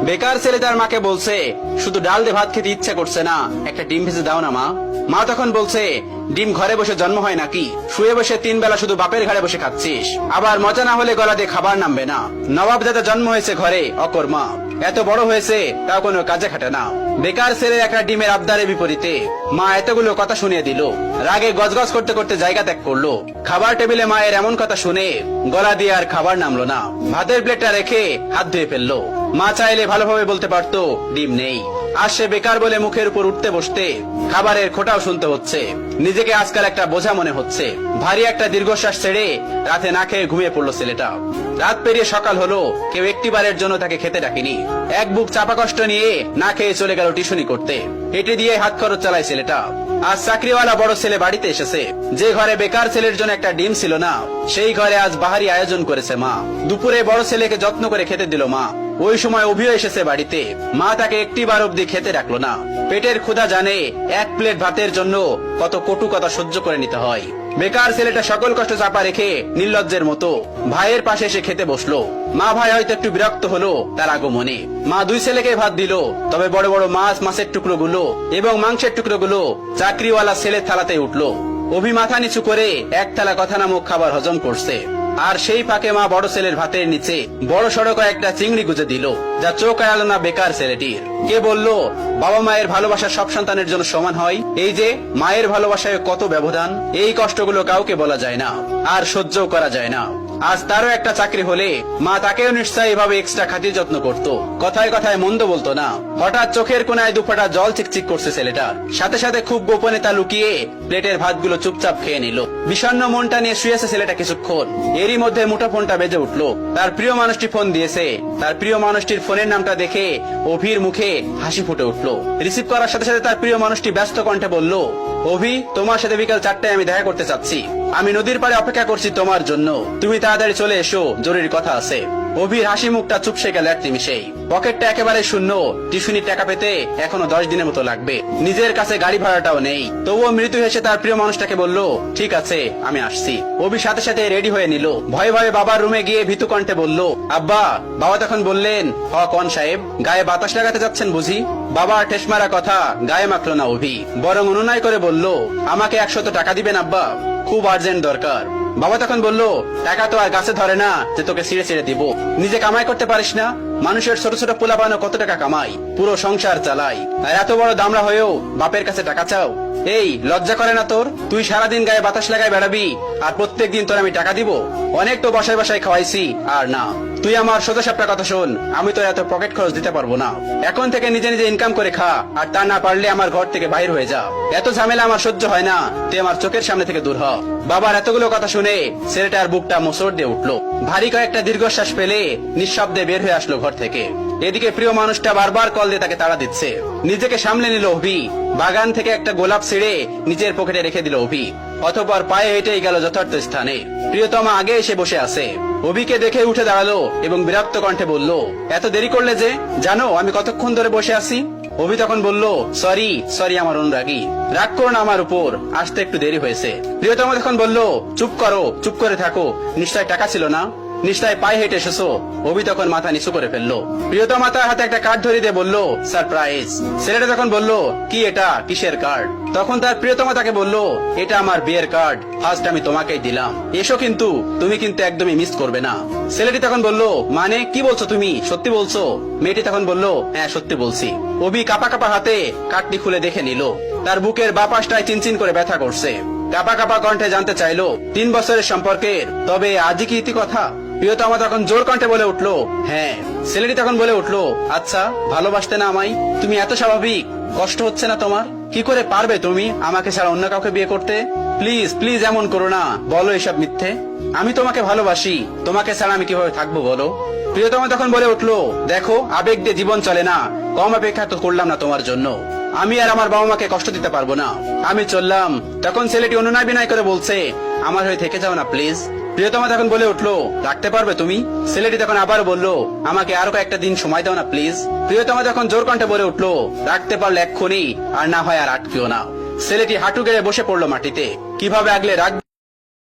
বেকার ছেলে তার মাকে বলছে, শুধু ডাল দিয়ে ভাত খেতে ইচ্ছা করছে না, একটা ডিম ভেজে দাও না মা। মা তখন বলছে, ডিম ঘরে বসে জন্ম হয় নাকি? শুয়ে বসে 3 বেলা শুধু বাপের ঘরে বসে খাচ্ছিস, আবার মজা না হলে গলা দিয়ে খাবার নামবে না। নবাব দাদা জন্ম হয়েছে ঘরে অকর্মা, এত বড় হয়েছে তাও কোনো কাজে খাটে না। বেকার ছেলে একটা ডিমের আবদারের বিপরীতে মা এতগুলো কথা শুনিয়ে দিল। রাগে গজগজ করতে করতে জায়গা ত্যাগ করলো। খাবার টেবিলে মায়ের এমন কথা শুনে গলা দিয়ে আর খাবার নামলো না। ভাতের প্লেটটা রেখে হাত ধুয়ে ফেললো। মা চাইলে ভালোভাবে বলতে পারতো ডিম নেই। আর সে বেকার বলে মুখের উপর উঠতে বসতে খাবারের খোঁটাও শুনতে হচ্ছে। নিজেকে আজকাল একটা বোঝা মনে হচ্ছে। ভারী একটা দীর্ঘশ্বাস ছেড়ে রাতে না খেয়ে ঘুমিয়ে পড়লো ছেলেটা। রাত পেরিয়ে সকাল হলো, কেউ একটিবারের জন্য তাকে খেতে ডাকেনি। এক বুক চাপা কষ্ট নিয়ে না খেয়ে চলে গেল টিউশনি করতে। হেঁটে দিয়ে হাত খরচ চালায় ছেলেটা। আজ চাকরিওয়ালা বড় ছেলে বাড়িতে এসেছে। যে ঘরে বেকার ছেলের জন্য একটা ডিম ছিল না, সেই ঘরে আজ বাহারি আয়োজন করেছে মা। দুপুরে বড় ছেলেকে যত্ন করে খেতে দিল মা। ওই সময় অভিও এসেছে বাড়িতে। মা তাকে একটিবার অব্দি খেতে রাখলো না। পেটের ক্ষুধা জানে এক প্লেট ভাতের জন্য কত কটু কথা সহ্য করে নিতে হয়। বেকার ছেলেটা সকল কষ্ট চাপা রেখে নির্লজ্জের মতো ভাইয়ের পাশে এসে খেতে বসলো। মা ভাই হয়তো একটু বিরক্ত হলো তার আগমনে। মা 2 ছেলেকে ভাত দিল, তবে বড় বড় মাছের টুকরো গুলো এবং মাংসের টুকরো গুলো চাকরিওয়ালা ছেলের থালাতে উঠলো। অভি মাথা নিচু করে এক থালা কথা নামক খাবার হজম করছে। আর সেই ফাঁকে মা বড় ছেলের ভাতের নিচে বড় সড়ক একটা চিংড়ি গুজে দিল, যা চোখ এড়ালো না বেকার ছেলেটির। কে বলল বাবা মায়ের ভালোবাসা সব সন্তানের জন্য সমান হয়? এই যে মায়ের ভালোবাসায় কত ব্যবধান, এই কষ্টগুলো কাউকে বলা যায় না, আর সহ্যও করা যায় না। আজ তারও একটা চাকরি হলে মা তাকেও নিশ্চয়ই এভাবে এক্সট্রা খাতির যত্ন করত। কথায় কথায় মন্দ বলতো না। হঠাৎ চোখের কোনায় দুফোঁটা জল চিকচিক করছে ছেলেটার। সাথে সাথে খুব গোপনে তা লুকিয়ে প্লেটের ভাতগুলো চুপচাপ খেয়ে নিল। বিষণ্ণ মনটা নিয়ে শুয়েছে ছেলেটা কিছুক্ষণ। এরই মধ্যে মুঠোফোনটা বেজে উঠলো। তার প্রিয় মানুষটি ফোন দিয়েছে। তার প্রিয় মানুষটির ফোনের নামটা দেখে অভির মুখে হাসি ফুটে উঠলো। রিসিভ করার সাথে সাথে তার প্রিয় মানুষটি ব্যস্ত কণ্ঠে বলল, অভি, তোমার সাথে বিকাল 4টায় আমি দেখা করতে চাচ্ছি। আমি নদীর পাড়ে অপেক্ষা করছি তোমার জন্য। তুমি তাড়াতাড়ি চলে এসো, জরুরি কথা আছে। অভির হাসি মুখটা চুপসে গেল এক নিমিষেই। পকেটটা একেবারে শূন্য। টিউশনির টাকা পেতে এখনো 10 দিনের মতো লাগবে। নিজের কাছে গাড়ি ভাড়াটাও নেই। তবুও মৃত্যু হেসে তার প্রিয় মানুষটাকে বলল, ঠিক আছে, আমি আসছি। অভি সাথে সাথে রেডি হয়ে নিল। ভয়ে ভয়ে বাবার রুমে গিয়ে ভীতু কণ্ঠে বলল, আব্বা। বাবা তখন বললেন, হ কন সাহেব, গায়ে বাতাস লাগাতে যাচ্ছেন বুঝি? বাবার ঠেস মারা কথা গায়ে মাখলো না অভি, বরং অনুনয় করে বলল, আমাকে 100 টাকা দিবেন আব্বা, খুব আর্জেন্ট দরকার। বাবা তখন বলল, টাকা তো আর গাছে ধরে না যে তোকে ছিঁড়ে ছিঁড়ে দিব। নিজে কামাই করতে পারিস না? মানুষের ছোট ছোট পোলাপানো কত টাকা কামাই, পুরো সংসার চালাই, আর এত বড় দামড়া হয়েও বাপের কাছে টাকা চাও? এই লজ্জা করে না তোর? তুই সারাদিন গায়ে বাতাস লাগাই বেড়াবি, আর প্রত্যেকদিন তোর আমি টাকা দিব? অনেক তো বসায় বসায় খাওয়াইছি, আর না। তুই আমার সোজা সাপটা কথা শোন, আমি তো এত পকেট খরচ দিতে পারবো না। এখন থেকে নিজে নিজে ইনকাম করে খা, আর তা না পারলে আমার ঘর থেকে বাইর হয়ে যা। এত ঝামেলা আমার সহ্য হয় না, তুই আমার চোখের সামনে থেকে দূর হ। বাবার এতগুলো কথা শুনে ছেলেটার বুকটা মোচড় দিয়ে উঠলো। ভারী কয়েকটা দীর্ঘশ্বাস ফেলে নিঃশব্দে বের হয়ে আসলো ঘর থেকে। এদিকে প্রিয় মানুষটা বারবার কল দিয়ে তাকে তাড়া দিচ্ছে। নিজেকে সামলে নিল অভি। বাগান থেকে একটা গোলাপ ছিঁড়ে নিজের পকেটে রেখে দিল অভি। অতঃপর পায়ে হেঁটেই গেল যথার্থ স্থানে। প্রিয়তমা আগে এসে বসে আছে। অভিকে দেখে উঠে দাঁড়ালো এবং বিরক্ত কণ্ঠে বলল, এত দেরি করলে যে? জানো আমি কতক্ষণ ধরে বসে আছি? অভি তখন বলল, সরি আমার অনুরাগী, রাগ করো না আমার উপর, আসতে একটু দেরি হয়েছে। প্রিয়তমা তখন বলল, চুপ করো, চুপ করে থাকো, নিশ্চয় টাকা ছিল না? নিশ্চয় পায়ে হেঁটে এসেছো? অভি তখন মাথা নিচু করে ফেললো। প্রিয়তমা তার হাতে একটা কার্ড ধরিয়ে দিয়ে বলল, সারপ্রাইজ। ছেলেটা তখন বলল, কি এটা, কিসের কার্ড? তখন তার প্রিয়তমা তাকে বলল, এটা আমার বিয়ের কার্ড, ফার্স্ট আমি তোমাকেই দিলাম, এসো, কিন্তু তুমি কিন্তু একদমই মিস করবে না। ছেলেটি তখন বলল, মানে কি বলছো তুমি, সত্যি বলছো? মেয়েটি তখন বলল, হ্যাঁ সত্যি বলছি। অভি কাপা কাপা হাতে কার্ডটি খুলে দেখে নিল। তার বুকের বাপাসটায় চিনচিন করে ব্যথা করছে। কাপা কাপা কণ্ঠে জানতে চাইলো, 3 বছরের সম্পর্কের, তবে আজই কি ইতি কথা? প্রিয়তমা তখন জোর কণ্ঠে বলে উঠলো, হ্যাঁ। ছেলেটি তখন বলে উঠলো, আচ্ছা ভালোবাসতে না আমায়? তুমি এত স্বাভাবিক, কষ্ট হচ্ছে না তোমার? কি করে পারবে তুমি আমাকে ছাড়া অন্য কাউকে বিয়ে করতে? প্লিজ প্লিজ এমন করো না, বলো এসব মিথ্যে। আমি তোমাকে ভালোবাসি, তোমাকে ছাড়া আমি কিভাবে থাকবো বলো? প্রিয়তমা তখন বলে উঠলো, দেখো আবেগ দিয়ে জীবন চলে না, কম অপেক্ষা তো করলাম না তোমার জন্য। আমি আর আমার বাবা মাকে কষ্ট দিতে পারবো না, আমি চললাম। তখন ছেলেটি অনুনয় বিনয় করে বলছে, আমার হয়ে থেকে যাও না প্লিজ। প্রিয়তমা তখন বলে উঠলো, রাখতে পারবে তুমি? ছেলেটি তখন আবারও বলল, আমাকে আরো কয়েকটা দিন সময় দাও না প্লিজ। প্রিয়তমা তখন জোর কণ্ঠে বলে উঠলো, রাখতে পারলে এক্ষুনি, আর না হয় আর আটকিও না। ছেলেটি হাঁটু গেড়ে বসে পড়লো মাটিতে। কিভাবে আগলে রাখবে